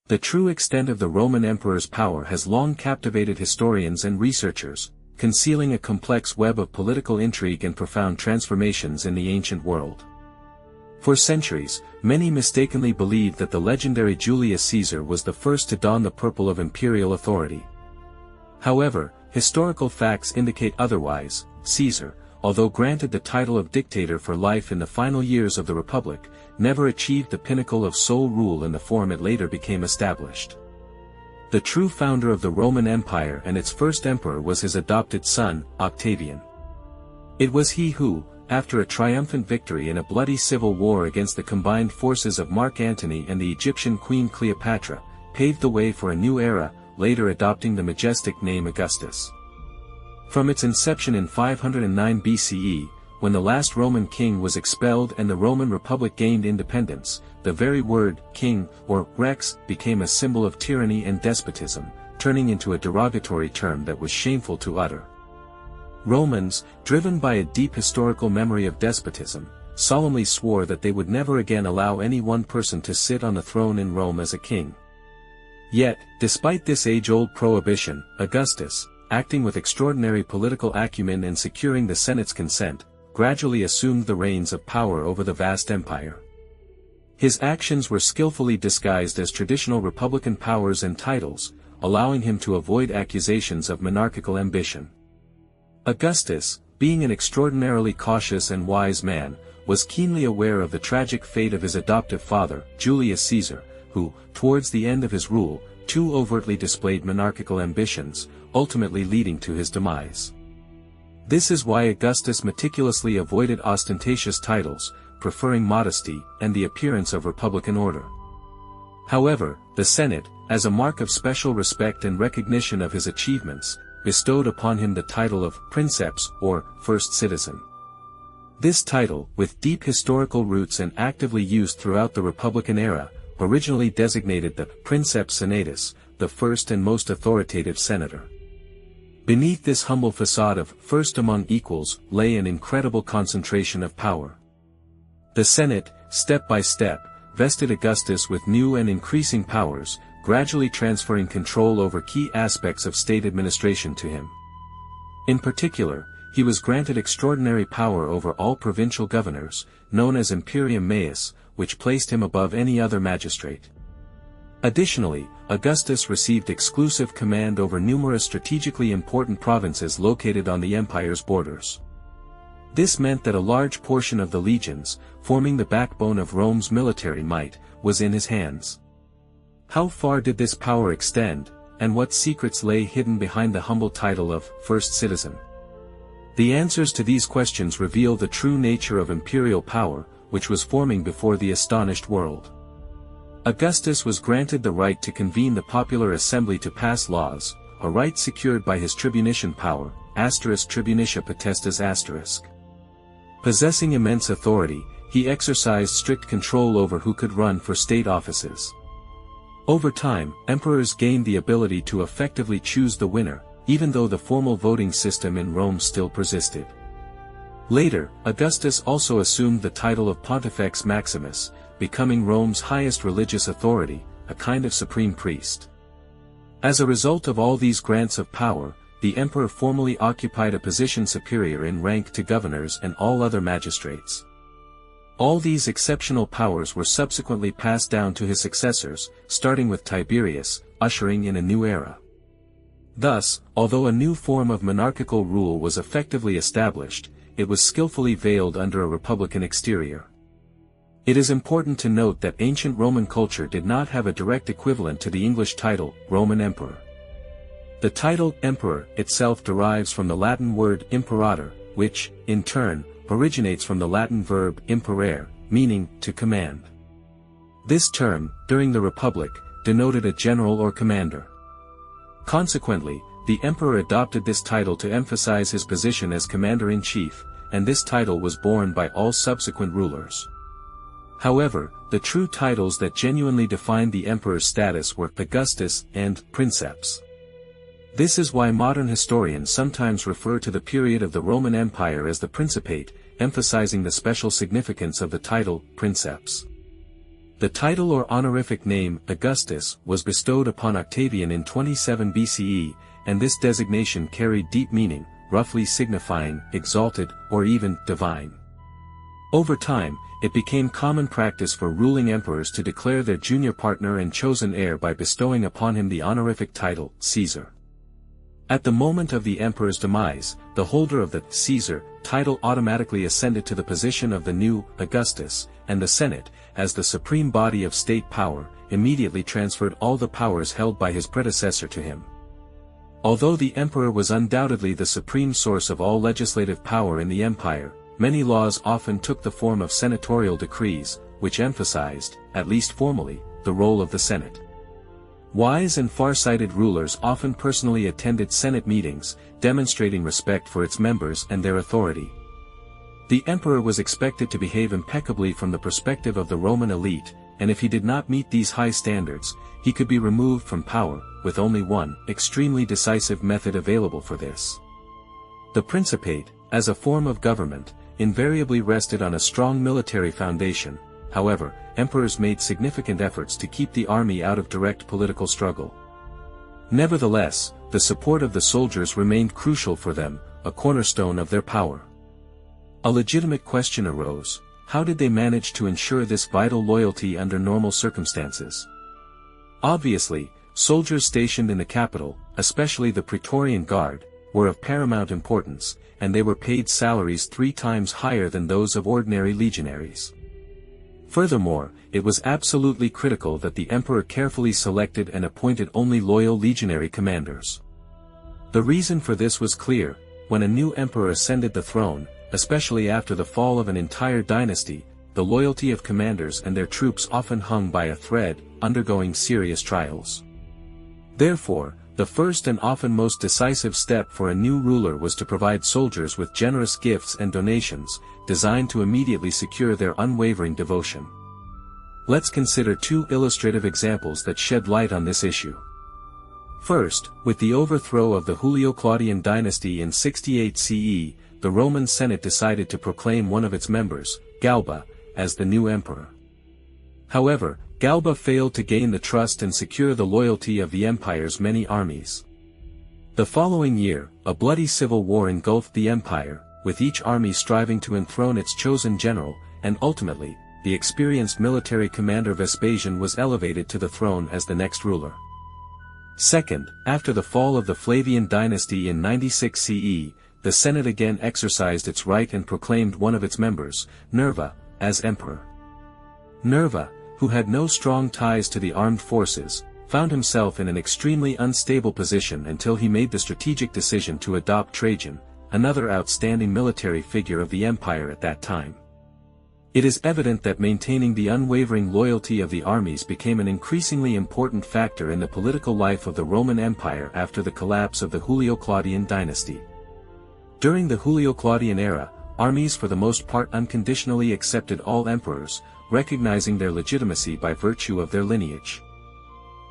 The true extent of the Roman emperor's power has long captivated historians and researchers, concealing a complex web of political intrigue and profound transformations in the ancient world. For centuries, many mistakenly believed that the legendary Julius Caesar was the first to don the purple of imperial authority. However, historical facts indicate otherwise. Caesar, although granted the title of dictator for life in the final years of the Republic, never achieved the pinnacle of sole rule in the form it later became established. The true founder of the Roman Empire and its first emperor was his adopted son, Octavian. It was he who, after a triumphant victory in a bloody civil war against the combined forces of Mark Antony and the Egyptian queen Cleopatra, paved the way for a new era, later adopting the majestic name Augustus. From its inception in 509 BCE, when the last Roman king was expelled and the Roman Republic gained independence, the very word king, or rex, became a symbol of tyranny and despotism, turning into a derogatory term that was shameful to utter. Romans, driven by a deep historical memory of despotism, solemnly swore that they would never again allow any one person to sit on the throne in Rome as a king. Yet, despite this age-old prohibition, Augustus, acting with extraordinary political acumen and securing the Senate's consent, gradually assumed the reins of power over the vast empire. His actions were skillfully disguised as traditional republican powers and titles, allowing him to avoid accusations of monarchical ambition. Augustus, being an extraordinarily cautious and wise man, was keenly aware of the tragic fate of his adoptive father, Julius Caesar, who, towards the end of his rule, too overtly displayed monarchical ambitions, ultimately leading to his demise. This is why Augustus meticulously avoided ostentatious titles, preferring modesty and the appearance of republican order. However, the Senate, as a mark of special respect and recognition of his achievements, bestowed upon him the title of princeps, or first citizen. This title, with deep historical roots and actively used throughout the Republican era, originally designated the princeps senatus, the first and most authoritative senator. Beneath this humble facade of first among equals lay an incredible concentration of power. The Senate, step by step, vested Augustus with new and increasing powers, gradually transferring control over key aspects of state administration to him. In particular, he was granted extraordinary power over all provincial governors, known as imperium maius, which placed him above any other magistrate. Additionally, Augustus received exclusive command over numerous strategically important provinces located on the empire's borders. This meant that a large portion of the legions, forming the backbone of Rome's military might, was in his hands. How far did this power extend, and what secrets lay hidden behind the humble title of first citizen? The answers to these questions reveal the true nature of imperial power, which was forming before the astonished world. Augustus was granted the right to convene the popular assembly to pass laws, a right secured by his tribunician power, tribunicia potestas*. Possessing immense authority, he exercised strict control over who could run for state offices. Over time, emperors gained the ability to effectively choose the winner, even though the formal voting system in Rome still persisted. Later, Augustus also assumed the title of Pontifex Maximus, becoming Rome's highest religious authority, a kind of supreme priest. As a result of all these grants of power, the emperor formally occupied a position superior in rank to governors and all other magistrates. All these exceptional powers were subsequently passed down to his successors, starting with Tiberius, ushering in a new era. Thus, although a new form of monarchical rule was effectively established, it was skillfully veiled under a republican exterior. It is important to note that ancient Roman culture did not have a direct equivalent to the English title, Roman Emperor. The title, emperor, itself derives from the Latin word imperator, which, in turn, originates from the Latin verb imperare, meaning to command. This term, during the Republic, denoted a general or commander. Consequently, the emperor adopted this title to emphasize his position as commander-in-chief, and this title was borne by all subsequent rulers. However, the true titles that genuinely defined the emperor's status were Augustus and Princeps. This is why modern historians sometimes refer to the period of the Roman Empire as the Principate, emphasizing the special significance of the title, Princeps. The title or honorific name, Augustus, was bestowed upon Octavian in 27 BCE, and this designation carried deep meaning, roughly signifying exalted or even divine. Over time, it became common practice for ruling emperors to declare their junior partner and chosen heir by bestowing upon him the honorific title, Caesar. At the moment of the emperor's demise, the holder of the Caesar title automatically ascended to the position of the new Augustus, and the Senate, as the supreme body of state power, immediately transferred all the powers held by his predecessor to him. Although the emperor was undoubtedly the supreme source of all legislative power in the empire, many laws often took the form of senatorial decrees, which emphasized, at least formally, the role of the Senate. Wise and far-sighted rulers often personally attended Senate meetings, demonstrating respect for its members and their authority. The emperor was expected to behave impeccably from the perspective of the Roman elite, and if he did not meet these high standards, he could be removed from power, with only one extremely decisive method available for this. The Principate, as a form of government, invariably rested on a strong military foundation. However, emperors made significant efforts to keep the army out of direct political struggle. Nevertheless, the support of the soldiers remained crucial for them, a cornerstone of their power. A legitimate question arose: how did they manage to ensure this vital loyalty under normal circumstances? Obviously, soldiers stationed in the capital, especially the Praetorian Guard, were of paramount importance, and they were paid salaries 3 times higher than those of ordinary legionaries. Furthermore, it was absolutely critical that the emperor carefully selected and appointed only loyal legionary commanders. The reason for this was clear: when a new emperor ascended the throne, especially after the fall of an entire dynasty, the loyalty of commanders and their troops often hung by a thread, undergoing serious trials. Therefore, the first and often most decisive step for a new ruler was to provide soldiers with generous gifts and donations, designed to immediately secure their unwavering devotion. Let's consider 2 illustrative examples that shed light on this issue. First, with the overthrow of the Julio-Claudian dynasty in 68 CE, the Roman Senate decided to proclaim one of its members, Galba, as the new emperor. However, Galba failed to gain the trust and secure the loyalty of the empire's many armies. The following year, a bloody civil war engulfed the empire, with each army striving to enthrone its chosen general, and ultimately, the experienced military commander Vespasian was elevated to the throne as the next ruler. Second, after the fall of the Flavian dynasty in 96 CE, the Senate again exercised its right and proclaimed one of its members, Nerva, as emperor. Nerva, who had no strong ties to the armed forces, found himself in an extremely unstable position until he made the strategic decision to adopt Trajan, another outstanding military figure of the empire at that time. It is evident that maintaining the unwavering loyalty of the armies became an increasingly important factor in the political life of the Roman Empire after the collapse of the Julio-Claudian dynasty. During the Julio-Claudian era, armies for the most part unconditionally accepted all emperors, recognizing their legitimacy by virtue of their lineage.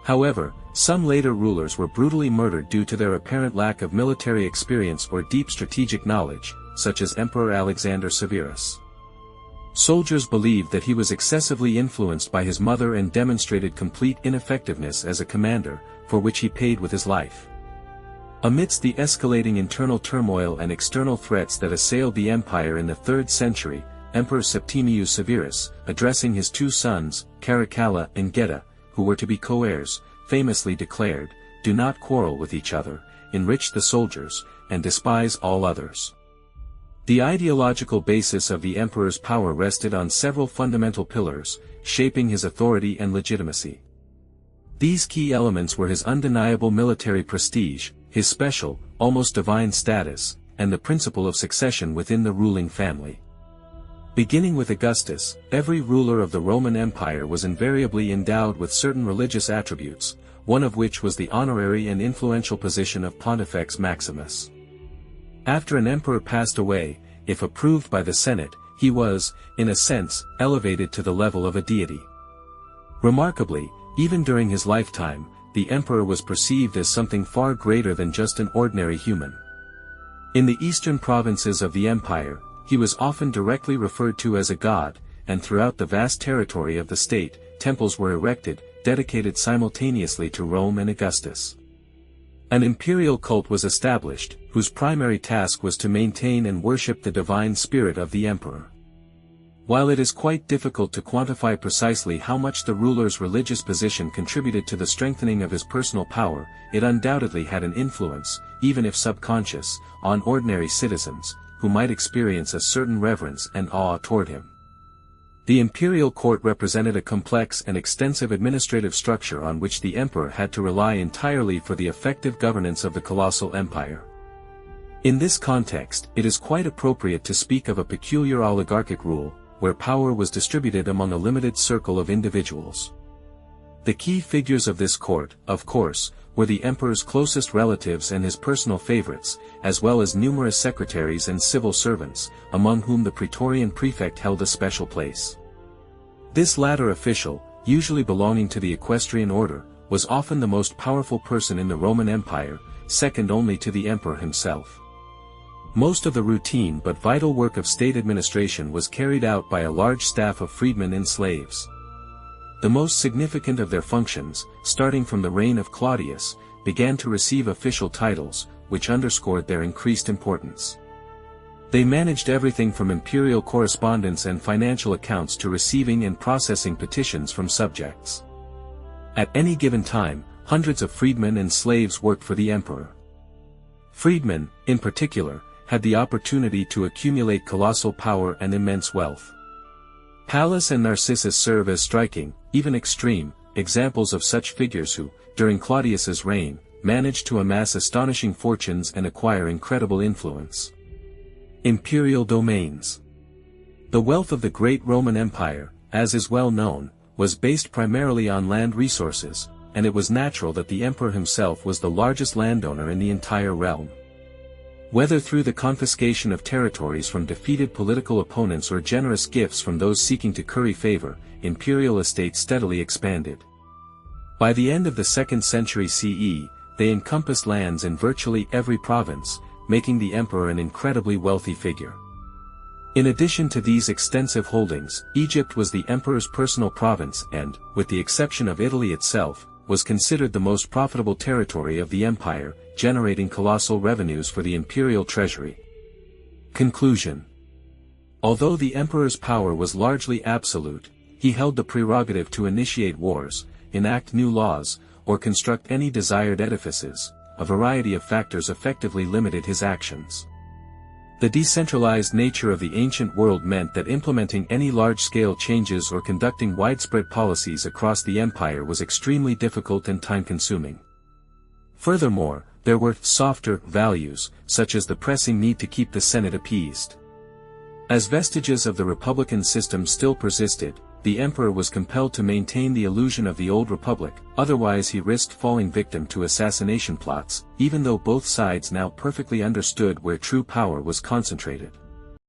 However, some later rulers were brutally murdered due to their apparent lack of military experience or deep strategic knowledge, such as Emperor Alexander Severus. Soldiers believed that he was excessively influenced by his mother and demonstrated complete ineffectiveness as a commander, for which he paid with his life. Amidst the escalating internal turmoil and external threats that assailed the empire in the 3rd century, Emperor Septimius Severus, addressing his 2 sons, Caracalla and Geta, who were to be co-heirs, famously declared, "Do not quarrel with each other, enrich the soldiers, and despise all others." The ideological basis of the emperor's power rested on several fundamental pillars, shaping his authority and legitimacy. These key elements were his undeniable military prestige, his special, almost divine status, and the principle of succession within the ruling family. Beginning with Augustus, every ruler of the Roman Empire was invariably endowed with certain religious attributes, one of which was the honorary and influential position of Pontifex Maximus. After an emperor passed away, if approved by the Senate, he was, in a sense, elevated to the level of a deity. Remarkably, even during his lifetime, the emperor was perceived as something far greater than just an ordinary human. In the eastern provinces of the empire, he was often directly referred to as a god, and throughout the vast territory of the state, temples were erected, dedicated simultaneously to Rome and Augustus. An imperial cult was established, whose primary task was to maintain and worship the divine spirit of the emperor. While it is quite difficult to quantify precisely how much the ruler's religious position contributed to the strengthening of his personal power, it undoubtedly had an influence, even if subconscious, on ordinary citizens, who might experience a certain reverence and awe toward him. The imperial court represented a complex and extensive administrative structure on which the emperor had to rely entirely for the effective governance of the colossal empire. In this context, it is quite appropriate to speak of a peculiar oligarchic rule, where power was distributed among a limited circle of individuals. The key figures of this court, of course, were the emperor's closest relatives and his personal favorites, as well as numerous secretaries and civil servants, among whom the Praetorian prefect held a special place. This latter official, usually belonging to the equestrian order, was often the most powerful person in the Roman Empire, second only to the emperor himself. Most of the routine but vital work of state administration was carried out by a large staff of freedmen and slaves. The most significant of their functions, starting from the reign of Claudius, began to receive official titles, which underscored their increased importance. They managed everything from imperial correspondence and financial accounts to receiving and processing petitions from subjects. At any given time, hundreds of freedmen and slaves worked for the emperor. Freedmen, in particular, had the opportunity to accumulate colossal power and immense wealth. Pallas and Narcissus serve as striking, even extreme, examples of such figures who, during Claudius's reign, managed to amass astonishing fortunes and acquire incredible influence. Imperial domains. The wealth of the great Roman Empire, as is well known, was based primarily on land resources, and it was natural that the emperor himself was the largest landowner in the entire realm. Whether through the confiscation of territories from defeated political opponents or generous gifts from those seeking to curry favor, imperial estates steadily expanded. By the end of the 2nd century CE, they encompassed lands in virtually every province, making the emperor an incredibly wealthy figure. In addition to these extensive holdings, Egypt was the emperor's personal province and, with the exception of Italy itself, was considered the most profitable territory of the empire, generating colossal revenues for the imperial treasury. Conclusion. Although the emperor's power was largely absolute, he held the prerogative to initiate wars, enact new laws, or construct any desired edifices. A variety of factors effectively limited his actions. The decentralized nature of the ancient world meant that implementing any large-scale changes or conducting widespread policies across the empire was extremely difficult and time-consuming. Furthermore, there were softer values, such as the pressing need to keep the Senate appeased. As vestiges of the republican system still persisted, the emperor was compelled to maintain the illusion of the old republic, otherwise he risked falling victim to assassination plots, even though both sides now perfectly understood where true power was concentrated.